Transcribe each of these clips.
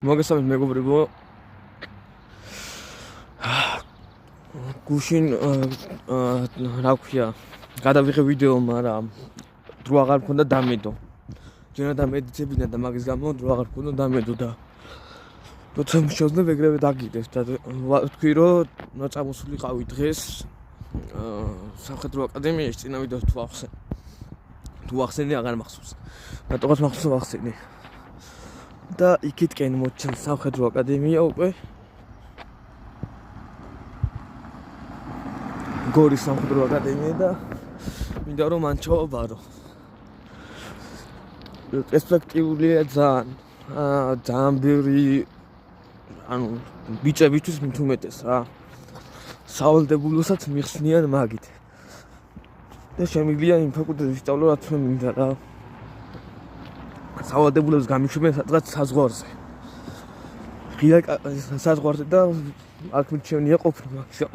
მოგესალმებით მეგობრებო. გუშინ რა ქვია, გადავიღე ვიდეო, მაგრამ დრო აღარ მქონდა დამედო. ჯერა დამედიცებინა და მაგის გამო დრო აღარ მქონდა დამედო და როცა მშევდებ ეგრევე დაგიგდეს და ვთქვი რომ წამოსულიყავი დღეს სამხედრო აკადემიაში წინა ვიდეოს თუ ახსენე აღარ მახსოვს. რატოღაც მახსოვს ახსენე. და იქითკენ მოჩანს სამხედრო აკადემია უკვე. გორის სამხედრო აკადემია და მინდა რომ მან ჩავაბარო. პერსპექტიულია ძალიან ბევრი ბიჭებისთვის მით უმეტეს რა. სავალდებულოსაც მიხსნიან მაგით. და შემიძლია იმ ფაკულტეტში ვისწავლო რაც მე მინდა რა. სავალდებულოს გამიშვებენ სადღაც საზღვარზე. ღია საზღვარზე და აქ მიჩვენია ყოფნა მაგისა.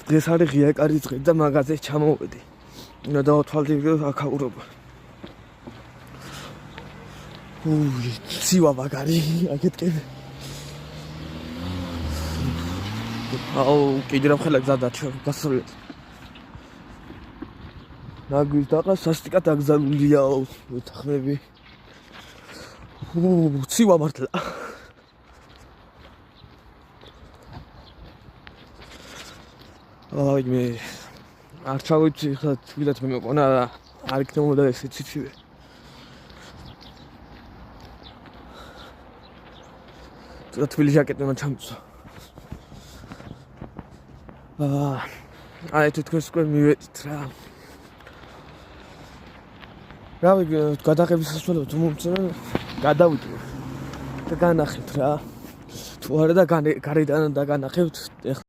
დღეს არის ღია კარის დღე და მაღაზიაში ჩამოვედი. უნდა დავთვალდი აქაურობა. ცივა მაგარი, აქეთკენ. კიდე რა ხელა გზა დარჩა გასწავლეთ. ნაგვის დაყა სასტიკად აკრძალულია უთახმები. ცივა მართლა. მე არ ჩავიცი ხა თვითონ მე მეკონა არ იქნებოდა ესე ციცივე. თბილი ჟაკეტი მან ჩამწვა. აი თვითონ უკვე მივედით რა. რავი გადაღების საშუალება თუ მომწონს გადავიდე და განახეთ რა. თუ არა და გარედან და განახებთ